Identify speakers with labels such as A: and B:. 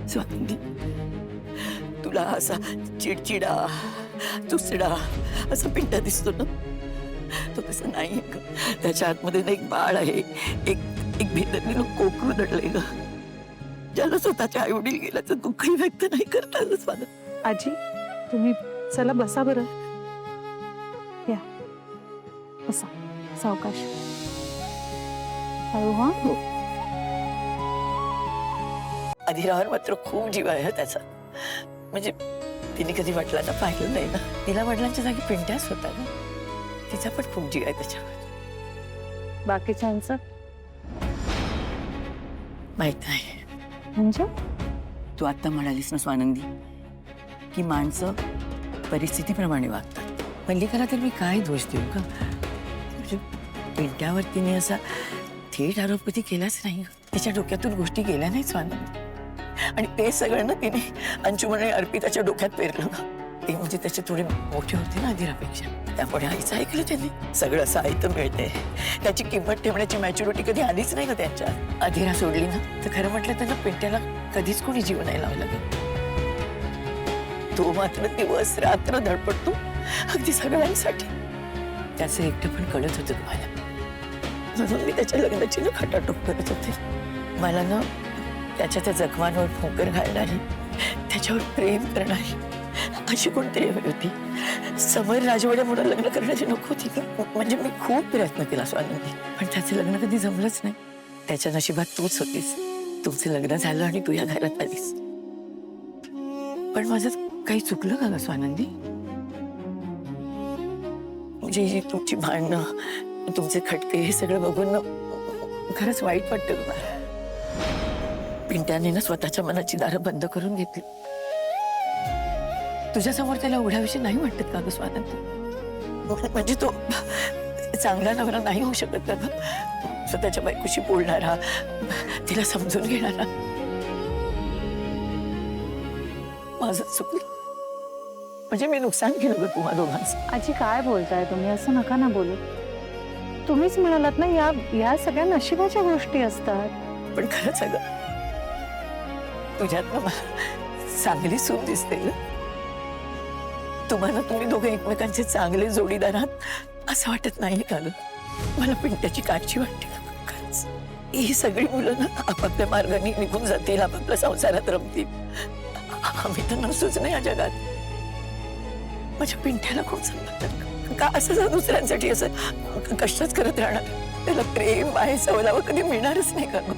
A: स्वानंदी, तुला असा चिडचिडा दुसरा असा पिंटा दिसतो ना, तो तसं नाही ग. त्याच्या आतमध्ये ना एक बाळ आहे, एक एक भेदलेलं कोकरू दडलंय ग, ज्याला स्वतःच्या आई वडील गेल्याचं दुःखही व्यक्त नाही करता आलं. स्वानंदी
B: आजी, तुम्ही चला बसा बरं. या बसा, सावकाश. हळू. हा
A: हो. अधिरावर मात्र खूप जीव आहे त्याचा. म्हणजे तिने कधी वडिलांना पाहिलं नाही ना, तिला वडिलांच्या जागी पिंट्याच होता ना. तिचा पण खूप जीव आहे त्याच्यावर.
B: बाकीच्यांचं
A: माहित नाही.
B: म्हणजे
A: तू आता म्हणालीस ना स्वानंदी, की माणसं परिस्थितीप्रमाणे वागतात. मल्लिकाला तर मी काय दोष देऊ का? म्हणजे पिंट्यावर तिने असा थेट आरोप कधी केलाच नाही. तिच्या डोक्यातून गोष्टी गेल्या नाही स्वानंदी. आणि ते सगळं ना तिने अंशुमन आणि अर्पिताच्या डोक्यात पेरलं ना. ते म्हणजे त्याचे थोडे मोठे होते ना अधिरापेक्षा, त्यामुळे आईचं ऐकलं त्यांनी. सगळं साहित्य मिळते, त्याची किंमत ठेवण्याची मॅच्युरिटी कधी आलीच नाही का त्यांच्यात. अधिरा सोडली ना तर खरं म्हटलं त्यांना पिंट्याला कधीच कोणी जीव नाही लावलं ग. तो मात्र दिवस रात्र धडपडतो अगदी सगळ्यांसाठी. त्याचं एकटं पण कळत होतं मला, म्हणून मी त्याच्या लग्नाची ना खटाटोप करत होते. मला ना त्याच्या त्या जखमांवर फुंकर घालणारी, त्याच्यावर प्रेम करणारी अशी कोणतरी हवी होती. समर राजवाड्यामुळे लग्न करण्याची नको होती का? म्हणजे मी खूप प्रयत्न केला स्वानंदी, पण त्याचं लग्न कधी जमलंच नाही. त्याच्या नशिबात तूच होतीस. तुमचं लग्न झालं आणि तू या घरात आलीस. पण माझं काही चुकलं का ग स्वानंदी? म्हणजे ही तुमची भांडणं, तुमचे खटके, हे सगळं बघून ना खरंच वाईट वाटतं ग मला. पिंट्याने ना स्वतःच्या मनाची दारं बंद करून घेतली. तुझ्यासमोर त्याला उघड्याविषयी नाही वाटत का ग स्वानंदी? म्हणजे तो चांगला नवरा नाही होऊ शकत का ग? स्वतःच्या बायकोशी बोलणारा, तिला समजून घेणारा. माझं चुकलं. म्हणजे मी नुकसान केलं ग तुम्हा दोघांचं.
B: आजी काय बोलताय तुम्ही? असं नका ना बोलू. तुम्हीच म्हणालात ना या सगळ्या नशिबाच्या गोष्टी असतात.
A: पण खरंच अगं, तुझ्यात ना मला चांगली सून दिसते ग. तुम्ही दोघे एकमेकांचे चांगले जोडीदार आहात असं वाटत नाही का ग? मला पिंट्याची काळजी वाटते का खरंच? ही सगळी मुलं ना आपापल्या मार्गाने निघून जातील, आपापल्या संसारात रमतील. आम्ही तर नसतोच ना या जगात. माझ्या पिंट्याला कोण सांभाळतात का? असं दुसऱ्यांसाठी असं कष्टच करत राहणार? त्याला प्रेम आहे सवलावं कधी मिळणारच नाही का ग?